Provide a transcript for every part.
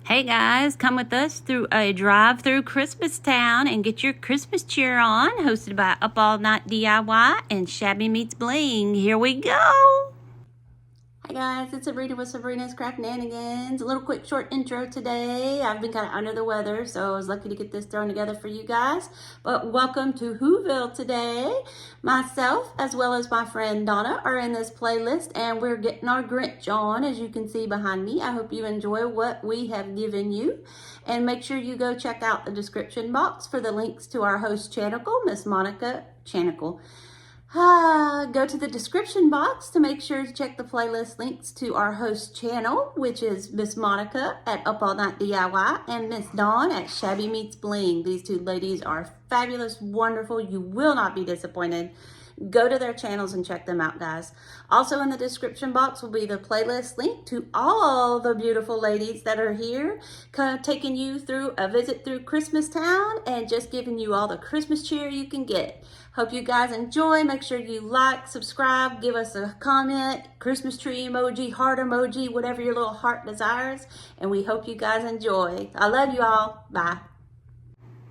Hey guys, come with us through a drive through Christmas Town and get your Christmas cheer on, hosted by Up All Night DIY and Shabby Meets Bling. Here we go! Hi guys, it's Sabrina with Sabrina's Craft-nanigans. A little quick short intro today. I've been kind of under the weather, so I was lucky to get this thrown together for you guys. But welcome to Whoville today. Myself, as well as my friend Donna, are in this playlist, and we're getting our Grinch on, as you can see behind me. I hope you enjoy what we have given you. And make sure you go check out the description box for the links to our host channel, Miss Monica Chanicle. Go to the description box to make sure to check the playlist links to our host channel, which is Miss Monica at Up All Night DIY and Miss Dawn at Shabby Meets Bling. These two ladies are fabulous, wonderful. You will not be disappointed. Go to their channels and check them out, guys. Also in the description box will be the playlist link to all the beautiful ladies that are here, kind of taking you through a visit through Christmas Town and just giving you all the Christmas cheer you can get. Hope you guys enjoy. Make sure you like, subscribe, give us a comment, Christmas tree emoji, heart emoji, whatever your little heart desires. And we hope you guys enjoy. I love you all. Bye.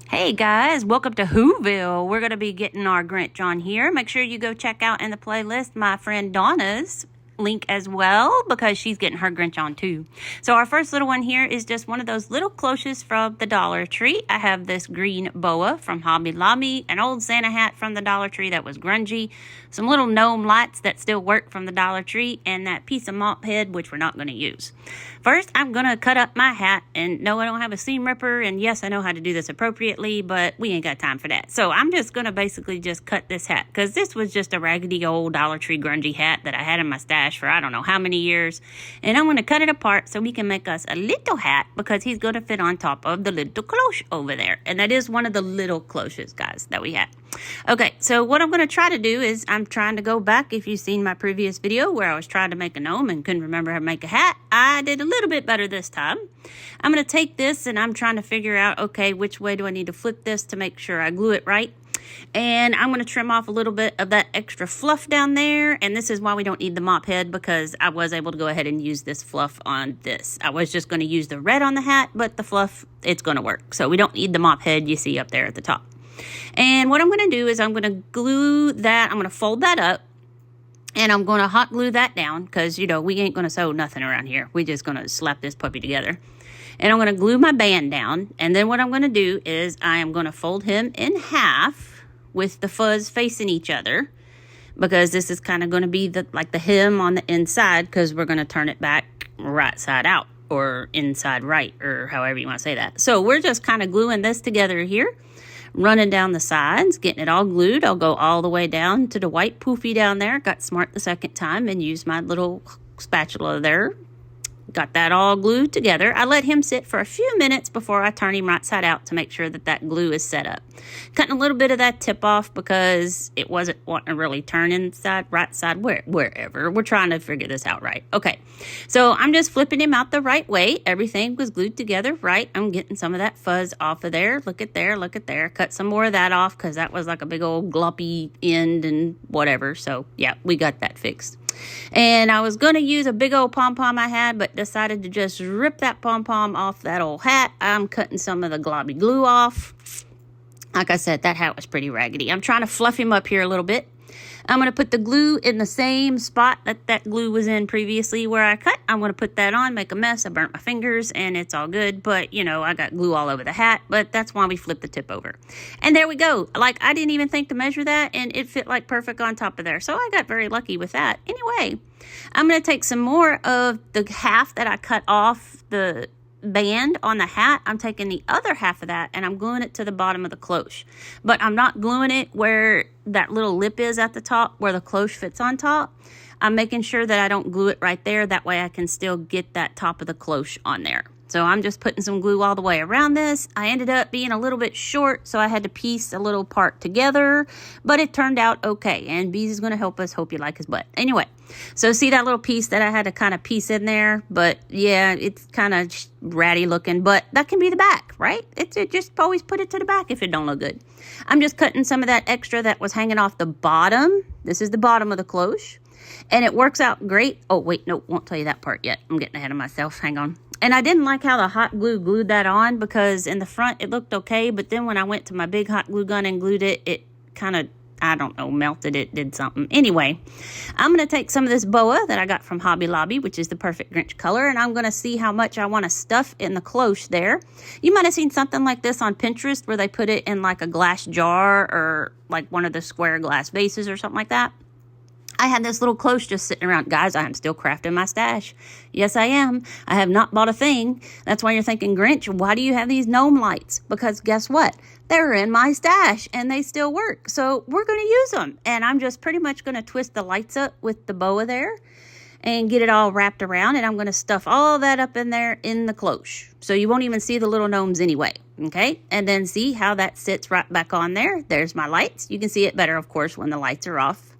Hey guys, welcome to Whoville. We're going to be getting our Grinch on here. Make sure you go check out in the playlist my friend Donna's link as well, because she's getting her Grinch on too. So our first little one here is just one of those little cloches from the Dollar Tree. I have this green boa from Hobby Lobby, an old Santa hat from the Dollar Tree that was grungy, some little gnome lights that still work from the Dollar Tree, and that piece of mop head, which we're not going to use. First, I'm going to cut up my hat, and no, I don't have a seam ripper, and yes, I know how to do this appropriately, but we ain't got time for that. So I'm just going to basically just cut this hat, because this was just a raggedy old Dollar Tree grungy hat that I had in my stash for I don't know how many years, and I'm going to cut it apart so we can make us a little hat, because he's going to fit on top of the little cloche over there, and that is one of the little cloches, guys, that we had. Okay, so what I'm going to try to do is I'm trying to go back. If you've seen my previous video where I was trying to make a gnome and couldn't remember how to make a hat, I did a little bit better this time. I'm going to take this and I'm trying to figure out, okay, which way do I need to flip this to make sure I glue it right. And I'm going to trim off a little bit of that extra fluff down there. And this is why we don't need the mop head, because I was able to go ahead and use this fluff on this. I was just going to use the red on the hat, but the fluff, it's going to work. So we don't need the mop head you see up there at the top. And what I'm going to do is I'm going to glue that. I'm going to fold that up. And I'm going to hot glue that down, because, you know, we ain't going to sew nothing around here. We're just going to slap this puppy together. And I'm going to glue my band down. And then what I'm going to do is I am going to fold him in half with the fuzz facing each other, because this is kind of going to be like the hem on the inside, because we're going to turn it back right side out, or inside right, or however you want to say that. So we're just kind of gluing this together here, running down the sides, getting it all glued. I'll go all the way down to the white poofy down there. Got smart the second time and used my little spatula there. Got that all glued together. I let him sit for a few minutes before I turn him right side out to make sure that that glue is set up. Cutting a little bit of that tip off because it wasn't wanting to really turn inside, right side, wherever. We're trying to figure this out right. Okay, so I'm just flipping him out the right way. Everything was glued together right. I'm getting some of that fuzz off of there. Look at there, look at there. Cut some more of that off because that was like a big old gloppy end and whatever. So yeah, we got that fixed. And I was going to use a big old pom-pom I had, but decided to just rip that pom-pom off that old hat. I'm cutting some of the globby glue off. Like I said, that hat was pretty raggedy. I'm trying to fluff him up here a little bit. I'm going to put the glue in the same spot that glue was in previously where I cut. I'm going to put that on, make a mess. I burnt my fingers and it's all good. But, you know, I got glue all over the hat. But that's why we flipped the tip over. And there we go. Like, I didn't even think to measure that. And it fit like perfect on top of there. So I got very lucky with that. Anyway, I'm going to take some more of the half that I cut off the band on the hat. I'm taking the other half of that and I'm gluing it to the bottom of the cloche, but I'm not gluing it where that little lip is at the top where the cloche fits on top. I'm making sure that I don't glue it right there. That way I can still get that top of the cloche on there. So I'm just putting some glue all the way around this. I ended up being a little bit short, so I had to piece a little part together, but it turned out okay. And Bees is going to help us. Hope you like his butt. Anyway, so see that little piece that I had to kind of piece in there? But yeah, it's kind of ratty looking, but that can be the back, right? It just always put it to the back if it don't look good. I'm just cutting some of that extra that was hanging off the bottom. This is the bottom of the cloche. And it works out great. Oh, wait, no, won't tell you that part yet. I'm getting ahead of myself. Hang on. And I didn't like how the hot glue glued that on, because in the front it looked okay, but then when I went to my big hot glue gun and glued it, it kind of, I don't know, melted it, did something. Anyway, I'm going to take some of this boa that I got from Hobby Lobby, which is the perfect Grinch color, and I'm going to see how much I want to stuff in the cloche there. You might have seen something like this on Pinterest where they put it in like a glass jar or like one of the square glass vases or something like that. I had this little cloche just sitting around. Guys, I am still crafting my stash. Yes, I am. I have not bought a thing. That's why you're thinking, Grinch, why do you have these gnome lights? Because guess what? They're in my stash and they still work. So we're going to use them. And I'm just pretty much going to twist the lights up with the boa there and get it all wrapped around. And I'm going to stuff all that up in there in the cloche. So you won't even see the little gnomes anyway. Okay? And then see how that sits right back on there. There's my lights. You can see it better, of course, when the lights are off.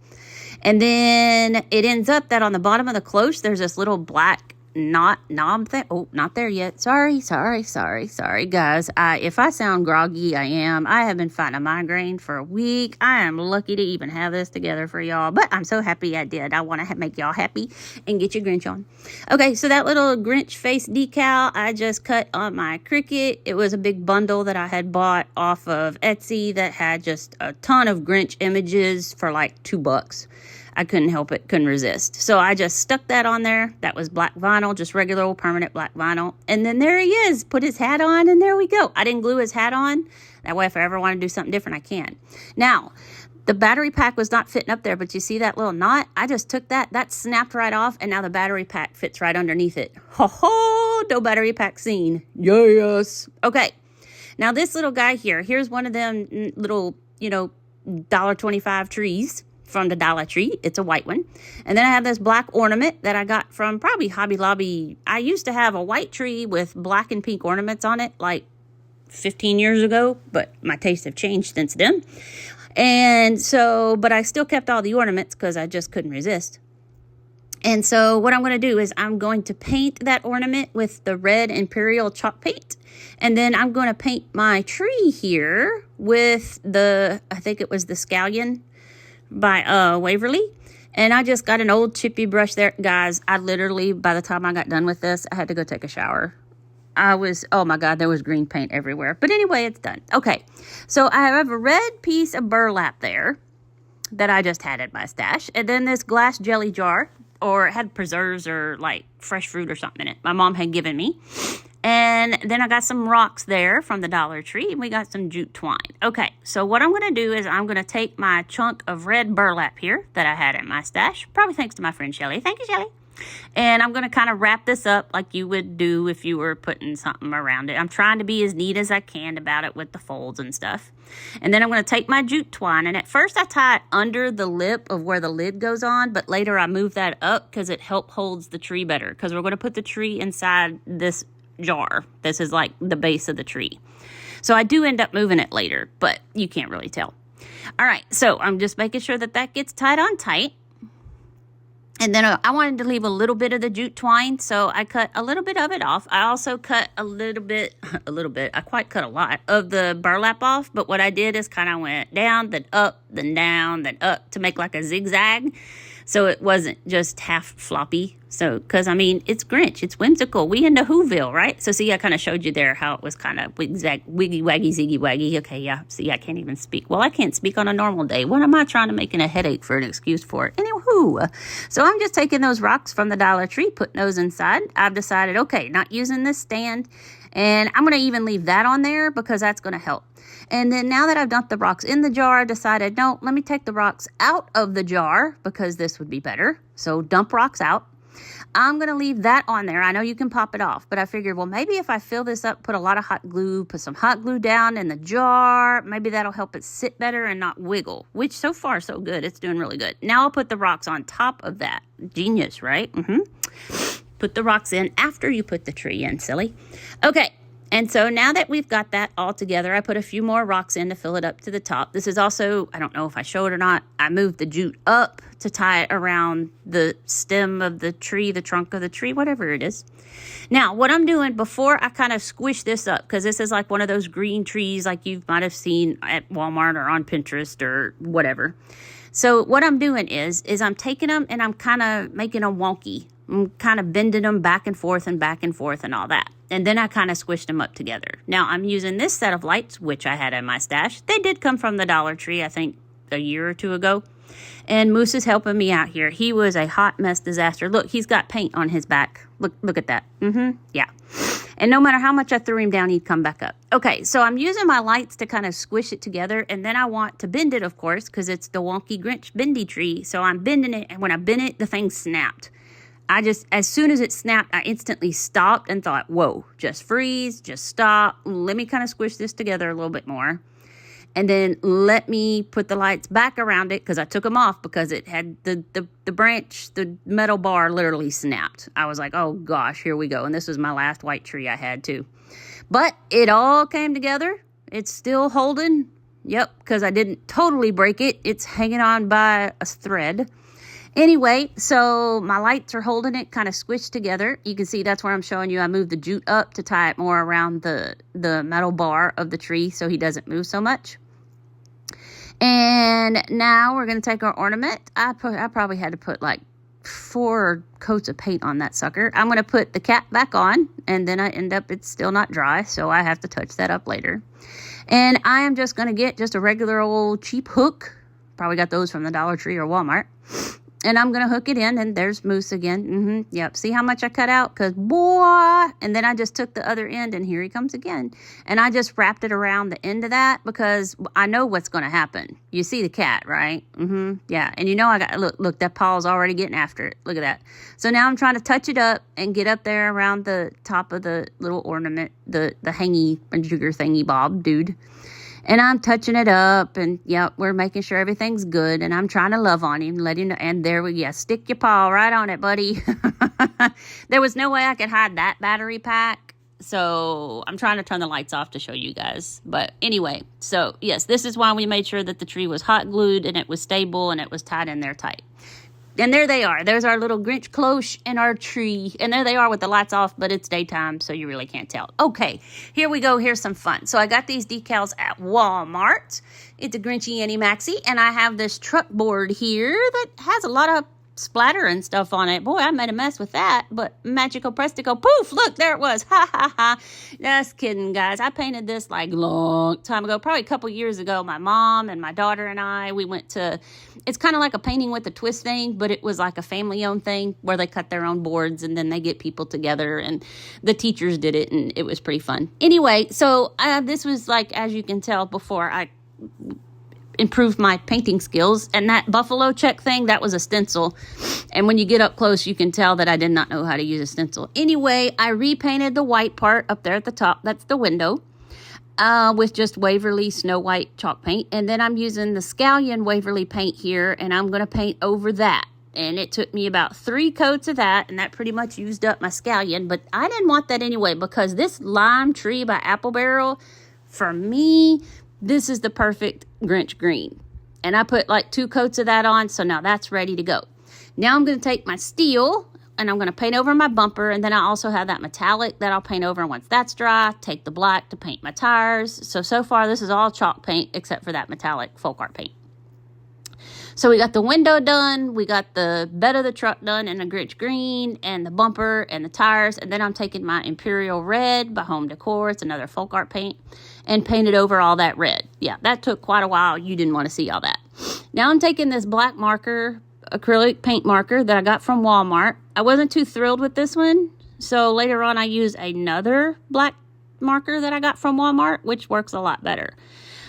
And then it ends up that on the bottom of the cloche, there's this little black knob thing. Oh, not there yet. Sorry, guys. If I sound groggy, I am. I have been fighting a migraine for a week. I am lucky to even have this together for y'all. But I'm so happy I did. I want to make y'all happy and get your Grinch on. Okay, so that little Grinch face decal I just cut on my Cricut. It was a big bundle that I had bought off of Etsy that had just a ton of Grinch images for like $2. I couldn't help it, couldn't resist. So I just stuck that on there. That was black vinyl, just regular old permanent black vinyl. And then there he is, put his hat on, and there we go. I didn't glue his hat on. That way, if I ever want to do something different, I can. Now, the battery pack was not fitting up there, but you see that little knot? I just took that snapped right off, and now the battery pack fits right underneath it. Ho ho, no battery pack seen. Yes. Okay, now this little guy here, here's one of them little, $1.25 trees from the Dollar Tree. It's a white one. And then I have this black ornament that I got from probably Hobby Lobby. I used to have a white tree with black and pink ornaments on it like 15 years ago, but my tastes have changed since then. And so, but I still kept all the ornaments because I just couldn't resist. And so what I'm going to do is I'm going to paint that ornament with the red Imperial chalk paint. And then I'm going to paint my tree here with I think it was the Scallion by Waverly. And I just got an old chippy brush there. Guys, I literally, by the time I got done with this, I had to go take a shower. Oh my God, there was green paint everywhere. But anyway, it's done. Okay, so I have a red piece of burlap there that I just had in my stash. And then this glass jelly jar, or it had preserves or like fresh fruit or something in it. My mom had given me. And then I got some rocks there from the Dollar Tree, and we got some jute twine. Okay, so what I'm going to do is I'm going to take my chunk of red burlap here that I had in my stash, probably thanks to my friend Shelly. Thank you, Shelly. And I'm going to kind of wrap this up like you would do if you were putting something around it. I'm trying to be as neat as I can about it with the folds and stuff. And then I'm going to take my jute twine, and at first I tie it under the lip of where the lid goes on, but later I move that up because it holds the tree better, because we're going to put the tree inside this jar. This is like the base of the tree. So I do end up moving it later, but you can't really tell. All right, so I'm just making sure that gets tied on tight. And then I wanted to leave a little bit of the jute twine, so I cut a little bit of it off. I also cut a little bit, I quite cut a lot of the burlap off, but what I did is kind of went down, then up, then down, then up to make like a zigzag. So it wasn't just half floppy. So, because, I mean, it's Grinch. It's whimsical. We into Whoville, right? So, see, I kind of showed you there how it was kind of wiggy, waggy, ziggy, waggy. Okay, yeah. See, I can't even speak. Well, I can't speak on a normal day. What am I trying to make a headache for an excuse for it? Anywho, so I'm just taking those rocks from the Dollar Tree, putting those inside. I've decided, okay, not using this stand. And I'm going to even leave that on there because that's going to help. And then now that I've dumped the rocks in the jar, I decided, no, let me take the rocks out of the jar because this would be better. So dump rocks out. I'm going to leave that on there. I know you can pop it off, but I figured, well, maybe if I fill this up, put a lot of hot glue, put some hot glue down in the jar, maybe that'll help it sit better and not wiggle, which so far so good. It's doing really good. Now I'll put the rocks on top of that. Genius, right? Put the rocks in after you put the tree in, silly. Okay. And so now that we've got that all together, I put a few more rocks in to fill it up to the top. This is also, I don't know if I show it or not, I moved the jute up to tie it around the stem of the tree, the trunk of the tree, whatever it is. Now, what I'm doing before I kind of squish this up, because this is like one of those green trees like you might have seen at Walmart or on Pinterest or whatever. So what I'm doing is I'm taking them and I'm kind of making them wonky. I'm kind of bending them back and forth and all that. And then I kind of squished them up together. Now I'm using this set of lights, which I had in my stash. They did come from the Dollar Tree, I think a year or two ago. And Moose is helping me out here. He was a hot mess disaster. Look, he's got paint on his back. Look at that. Yeah. And no matter how much I threw him down, he'd come back up. Okay, so I'm using my lights to kind of squish it together. And then I want to bend it, of course, because it's the Wonky Grinch bendy tree. So I'm bending it. And when I bent it, the thing snapped. As soon as it snapped, I instantly stopped and thought, whoa, just freeze, just stop. Let me kind of squish this together a little bit more. And then let me put the lights back around it because I took them off because it had the branch, the metal bar literally snapped. I was like, oh gosh, here we go. And this was my last white tree I had too. But it all came together. It's still holding. Yep, because I didn't totally break it. It's hanging on by a thread. Anyway, so my lights are holding it kind of squished together. You can see that's where I'm showing you. I moved the jute up to tie it more around the metal bar of the tree so he doesn't move so much. And now we're going to take our ornament. I probably had to put like 4 coats of paint on that sucker. I'm going to put the cap back on, and then I end up, it's still not dry, so I have to touch that up later. And I am just going to get just a regular old cheap hook. Probably got those from the Dollar Tree or Walmart. And I'm going to hook it in, and there's Moose again. Yep. See how much I cut out? Because, boy, and then I just took the other end, and here he comes again. And I just wrapped it around the end of that because I know what's going to happen. You see the cat, right? Yeah. And you know I got, look, that paw's already getting after it. Look at that. So now I'm trying to touch it up and get up there around the top of the little ornament, the hangy jigger thingy bob dude. And I'm touching it up, and yep, we're making sure everything's good. And I'm trying to love on him, let him know. And there we go. Stick your paw right on it, buddy. There was no way I could hide that battery pack. So I'm trying to turn the lights off to show you guys. But anyway, so yes, this is why we made sure that the tree was hot glued and it was stable and it was tied in there tight. And there they are. There's our little Grinch cloche and our tree. And there they are with the lights off, but it's daytime, so you really can't tell. Okay, here we go. Here's some fun. So I got these decals at Walmart. It's a Grinchy Annie Maxie, and I have this truck board here that has a lot of splatter and stuff on it. Boy, I made a mess with that, but magical prestico, poof, look, there it was. Ha, ha, ha. Just kidding, guys. I painted this like long time ago, probably a couple years ago. My mom and my daughter and I, we went to, it's kind of like a painting with a twist thing, but it was like a family-owned thing where they cut their own boards and then they get people together, and the teachers did it, and it was pretty fun. Anyway, so this was like, as you can tell, before I improved my painting skills. And that buffalo check thing, that was a stencil. And when you get up close, you can tell that I did not know how to use a stencil. Anyway, I repainted the white part up there at the top. That's the window. With just Waverly Snow White chalk paint. And then I'm using the Scallion Waverly paint here, and I'm going to paint over that. And it took me about 3 coats of that, and that pretty much used up my Scallion. But I didn't want that anyway, because this lime tree by Apple Barrel, for me, this is the perfect Grinch green. And I put like 2 coats of that on, so now that's ready to go. Now I'm going to take my steel, and I'm going to paint over my bumper, and then I also have that metallic that I'll paint over once that's dry. Take the black to paint my tires. So far this is all chalk paint except for that metallic folk art paint. So we got the window done, we got the bed of the truck done in the Grinch green, and the bumper and the tires, and then I'm taking my Imperial Red by Home Decor, it's another folk art paint, and painted over all that red. Yeah, that took quite a while. You didn't want to see all that. Now I'm taking this black marker, acrylic paint marker that I got from Walmart. I wasn't too thrilled with this one, so later on I used another black marker that I got from Walmart, which works a lot better.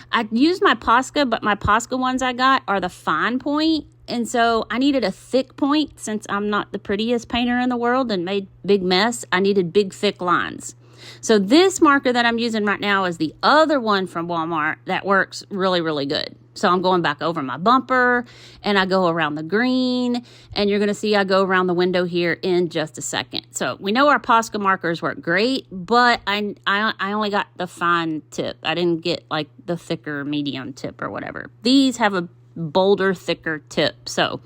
I used my Posca, but my Posca ones I got are the fine point, and so I needed a thick point. Since I'm not the prettiest painter in the world and made big mess, I needed big thick lines. So this marker that I'm using right now is the other one from Walmart that works really, really good. So I'm going back over my bumper, and I go around the green, and you're going to see I go around the window here in just a second. So we know our Posca markers work great, but I only got the fine tip. I didn't get like the thicker medium tip or whatever. These have a bolder, thicker tip. So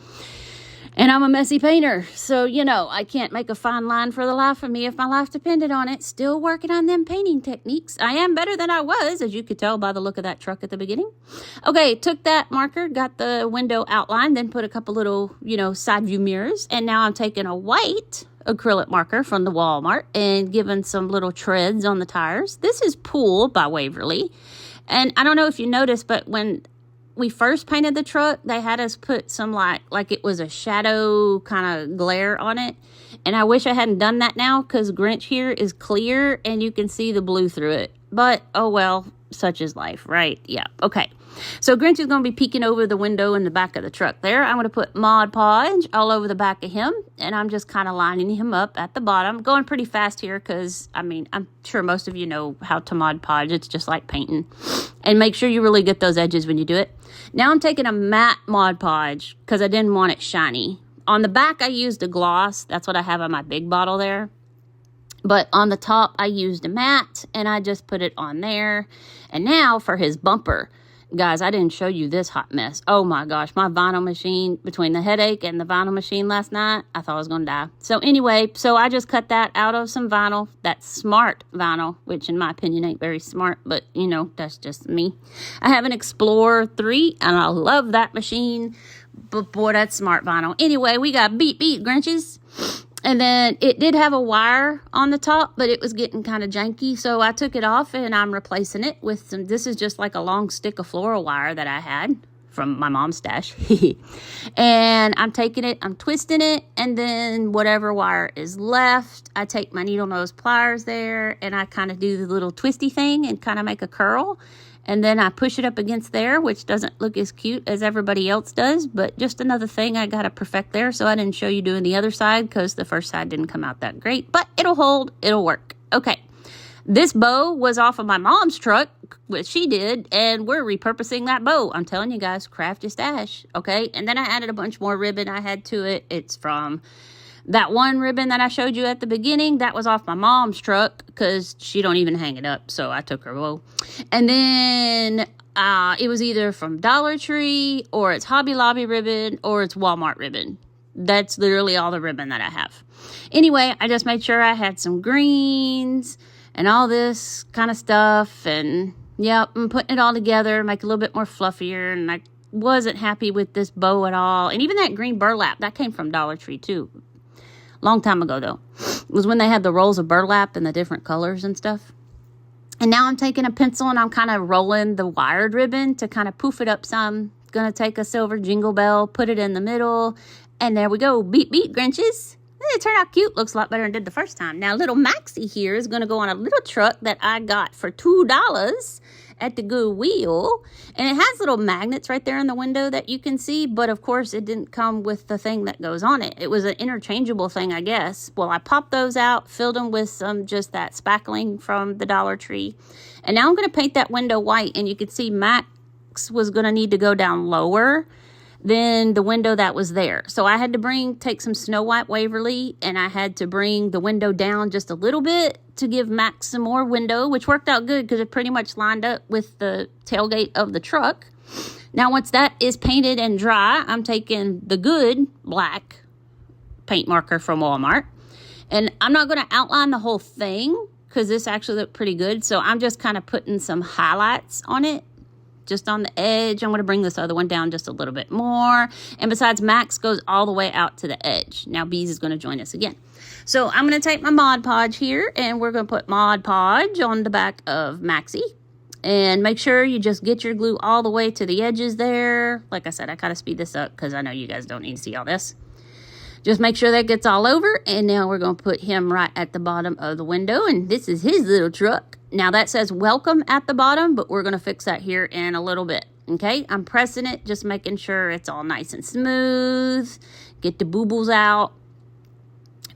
And I'm a messy painter, so, you know, I can't make a fine line for the life of me if my life depended on it. Still working on them painting techniques. I am better than I was, as you could tell by the look of that truck at the beginning. Okay, took that marker, got the window outlined, then put a couple little, you know, side view mirrors. And now I'm taking a white acrylic marker from the Walmart and giving some little treads on the tires. This is Pool by Waverly. And I don't know if you noticed, but when we first painted the truck, they had us put some like it was a shadow kind of glare on it. And I wish I hadn't done that now, because Grinch here is clear and you can see the blue through it. But, oh well, such is life, right? Yeah, okay. So Grinch is going to be peeking over the window in the back of the truck there. I'm going to put Mod Podge all over the back of him. And I'm just kind of lining him up at the bottom. Going pretty fast here because, I mean, I'm sure most of you know how to Mod Podge. It's just like painting. And make sure you really get those edges when you do it. Now I'm taking a matte Mod Podge because I didn't want it shiny. On the back, I used a gloss. That's what I have on my big bottle there. But on the top, I used a matte, and I just put it on there. And now for his bumper. Guys, I didn't show you this hot mess. Oh my gosh, my vinyl machine, between the headache and the vinyl machine last night, I thought I was going to die. So anyway, so I just cut that out of some vinyl. That's smart vinyl, which in my opinion ain't very smart, but you know, that's just me. I have an Explorer 3, and I love that machine, but boy, that's smart vinyl. Anyway, we got beep Grinches. And then it did have a wire on the top, but it was getting kind of janky. So I took it off and I'm replacing it with some, this is just like a long stick of floral wire that I had from my mom's stash. And I'm taking it, I'm twisting it, and then whatever wire is left, I take my needle nose pliers there and I kind of do the little twisty thing and kind of make a curl. And then I push it up against there, which doesn't look as cute as everybody else does. But just another thing I got to perfect there. So I didn't show you doing the other side because the first side didn't come out that great. But it'll hold. It'll work. Okay. This bow was off of my mom's truck, which she did. And we're repurposing that bow. I'm telling you guys, craft your stash. Okay. And then I added a bunch more ribbon I had to it. It's from that one ribbon that I showed you at the beginning. That was off my mom's truck because she don't even hang it up. So I took her bow. And then it was either from Dollar Tree, or it's Hobby Lobby ribbon, or it's Walmart ribbon. That's literally all the ribbon that I have. Anyway, I just made sure I had some greens and all this kind of stuff. And yeah, I'm putting it all together, make it a little bit more fluffier. And I wasn't happy with this bow at all. And even that green burlap, that came from Dollar Tree too. Long time ago, though. It was when they had the rolls of burlap in the different colors and stuff. And now I'm taking a pencil and I'm kind of rolling the wired ribbon to kind of poof it up some. Going to take a silver jingle bell, put it in the middle, and there we go. Beep Grinches. It turned out cute. Looks a lot better than it did the first time. Now, little Maxie here is going to go on a little truck that I got for $2 at the Whoville. And it has little magnets right there in the window that you can see. But, of course, it didn't come with the thing that goes on it. It was an interchangeable thing, I guess. Well, I popped those out, filled them with some just that spackling from the Dollar Tree. And now I'm going to paint that window white. And you can see Max was going to need to go down lower than the window that was there. So I had to take some Snow White Waverly, and I had to bring the window down just a little bit to give Max some more window, which worked out good because it pretty much lined up with the tailgate of the truck. Now, once that is painted and dry, I'm taking the good black paint marker from Walmart. And I'm not going to outline the whole thing because this actually looked pretty good. So I'm just kind of putting some highlights on it. Just on the edge. I'm going to bring this other one down just a little bit more. And besides, Max goes all the way out to the edge. Now, Bees is going to join us again. So I'm going to take my Mod Podge here, and we're going to put Mod Podge on the back of Maxie. And make sure you just get your glue all the way to the edges there. Like I said, I gotta speed this up because I know you guys don't need to see all this. Just make sure that gets all over. And now we're going to put him right at the bottom of the window. And this is his little truck. Now that says welcome at the bottom, but we're going to fix that here in a little bit. Okay, I'm pressing it, just making sure it's all nice and smooth. Get the boo-boos out.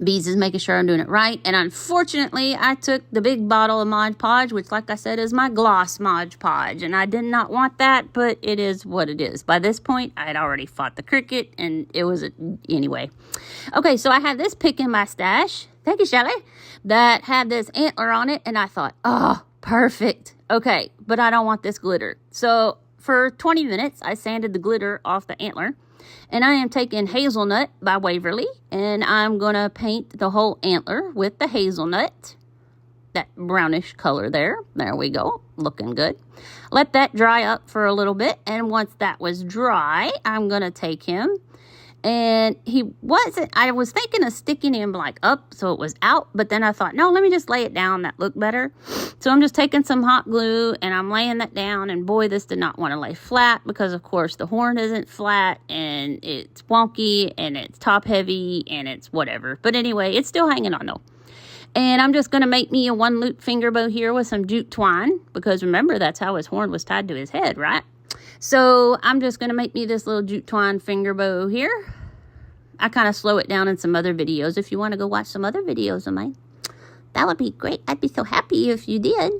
Bees is making sure I'm doing it right. And unfortunately, I took the big bottle of Mod Podge, which, like I said, is my gloss Mod Podge. And I did not want that, but it is what it is. By this point, I had already fought the cricket, and it was anyway. Okay, so I had this pick in my stash. Thank you, Shelly. That had this antler on it, and I thought, oh, perfect. Okay, but I don't want this glitter. So for 20 minutes, I sanded the glitter off the antler. And I am taking Hazelnut by Waverly, and I'm going to paint the whole antler with the hazelnut. That brownish color there. There we go. Looking good. Let that dry up for a little bit. And once that was dry, I'm going to take him. And I was thinking of sticking him like up so it was out. But then I thought, no, let me just lay it down. That looked better. So I'm just taking some hot glue and I'm laying that down. And boy, this did not want to lay flat because, of course, the horn isn't flat. And it's wonky and it's top heavy and it's whatever. But anyway, it's still hanging on though. And I'm just going to make me a 1-loop finger bow here with some jute twine. Because remember, that's how his horn was tied to his head, right? So I'm just going to make me this little jute twine finger bow here. I kind of slow it down in some other videos. If you want to go watch some other videos of mine, that would be great. I'd be so happy if you did.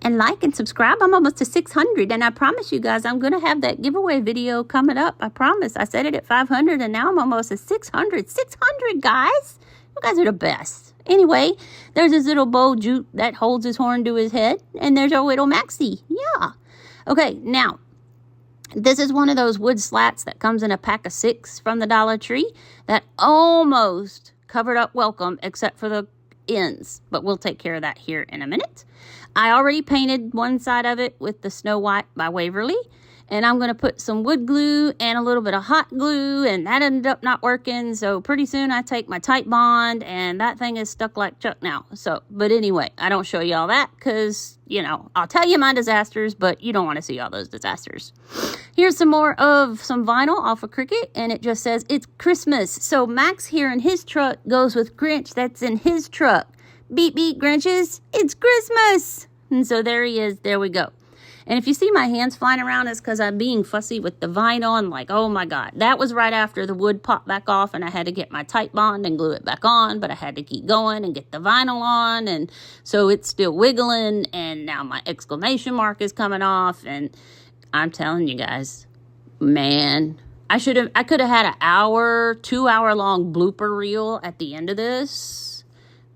And like and subscribe. I'm almost to 600. And I promise you guys, I'm going to have that giveaway video coming up. I promise. I said it at 500 and now I'm almost at 600. 600, guys. You guys are the best. Anyway, there's this little bow jute that holds his horn to his head. And there's our little Maxie. Yeah. Okay, now, this is one of those wood slats that comes in a pack of 6 from the Dollar Tree that almost covered up Welcome except for the ends. But we'll take care of that here in a minute. I already painted one side of it with the Snow White by Waverly. And I'm going to put some wood glue and a little bit of hot glue. And that ended up not working. So pretty soon I take my tight bond. And that thing is stuck like Chuck now. So, but anyway, I don't show you all that. Because, you know, I'll tell you my disasters. But you don't want to see all those disasters. Here's some more of some vinyl off of Cricut. And it just says, it's Christmas. So Max here in his truck goes with Grinch that's in his truck. Beep, beep, Grinches. It's Christmas. And so there he is. There we go. And if you see my hands flying around, it's because I'm being fussy with the vinyl. And like, oh my God. That was right after the wood popped back off and I had to get my tight bond and glue it back on. But I had to keep going and get the vinyl on. And so it's still wiggling. And now my exclamation mark is coming off. And I'm telling you guys, man, I could have had an 2-hour long blooper reel at the end of this.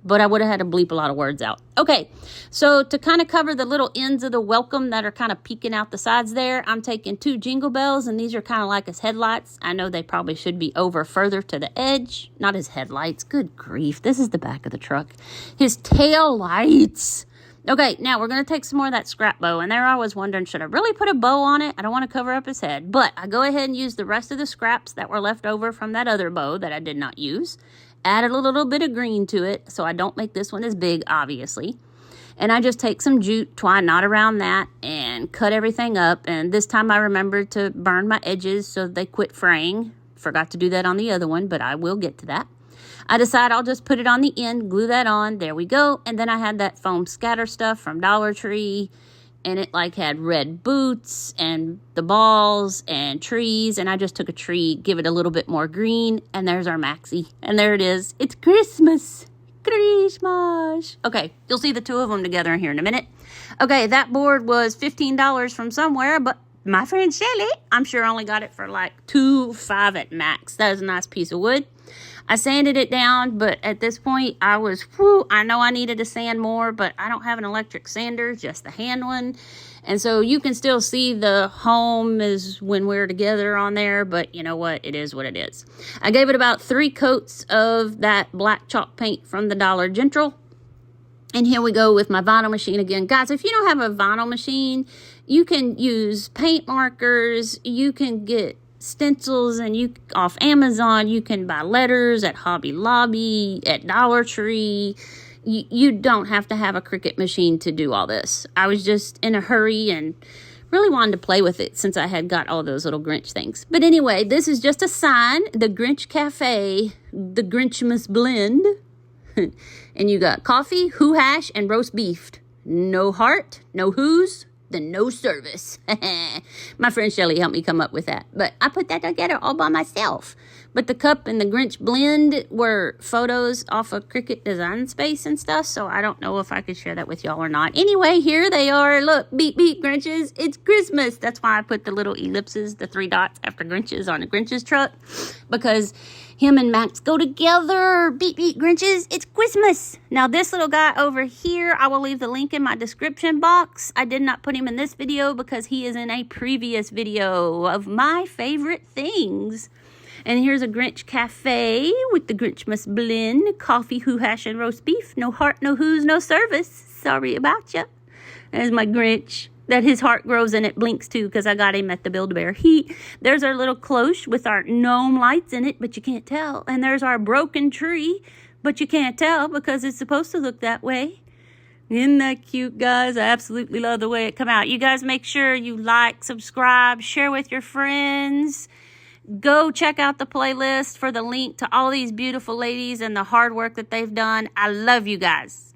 But I would have had to bleep a lot of words out. Okay, so to kind of cover the little ends of the Welcome that are kind of peeking out the sides there, I'm taking 2 jingle bells, and these are kind of like his headlights. I know they probably should be over further to the edge. Not his headlights. Good grief. This is the back of the truck. His tail lights. Okay, now we're going to take some more of that scrap bow. And there I was wondering, should I really put a bow on it? I don't want to cover up his head. But I go ahead and use the rest of the scraps that were left over from that other bow that I did not use. Added a little bit of green to it so I don't make this one as big, obviously. And I just take some jute, twine knot around that, and cut everything up. And this time I remembered to burn my edges so they quit fraying. Forgot to do that on the other one, but I will get to that. I decide I'll just put it on the end, glue that on. There we go. And then I had that foam scatter stuff from Dollar Tree. And it like had red boots and the balls and trees. And I just took a tree, give it a little bit more green. And there's our Maxie. And there it is. It's Christmas. Christmas. Okay, you'll see the two of them together here in a minute. Okay, that board was $15 from somewhere. But my friend Shelly, I'm sure only got it for like $2.5 at max. That is a nice piece of wood. I sanded it down, but at this point, I know I needed to sand more, but I don't have an electric sander, just the hand one. And so you can still see the home is when we're together on there, but you know what? It is what it is. I gave it about 3 coats of that black chalk paint from the Dollar General. And here we go with my vinyl machine again. Guys, if you don't have a vinyl machine, you can use paint markers, you can get stencils, and off Amazon, you can buy letters at Hobby Lobby, at Dollar Tree. You don't have to have a Cricut machine to do all this. I was just in a hurry and really wanted to play with it since I had got all those little Grinch things. But anyway, this is just a sign, the Grinch Cafe, the Grinchmas blend. And you got coffee, who hash, and roast beef. No heart, no who's, then no service. My friend Shelly helped me come up with that. But I put that together all by myself. But the cup and the Grinch blend were photos off of Cricut Design Space and stuff. So I don't know if I could share that with y'all or not. Anyway, here they are. Look, beep, beep, Grinches. It's Christmas. That's why I put the little ellipses, the 3 dots after Grinches on the Grinch's truck. Because him and Max go together. Beep, beep, Grinches. It's Christmas. Now, this little guy over here, I will leave the link in my description box. I did not put him in this video because he is in a previous video of my favorite things. And here's a Grinch cafe with the Grinch must blend. Coffee, hoo hash, and roast beef. No heart, no who's, no service. Sorry about ya. There's my Grinch. That his heart grows and it blinks too because I got him at the Build-A-Bear. There's our little cloche with our gnome lights in it, but you can't tell. And there's our broken tree, but you can't tell because it's supposed to look that way. Isn't that cute, guys? I absolutely love the way it come out. You guys make sure you like, subscribe, share with your friends. Go check out the playlist for the link to all these beautiful ladies and the hard work that they've done. I love you guys.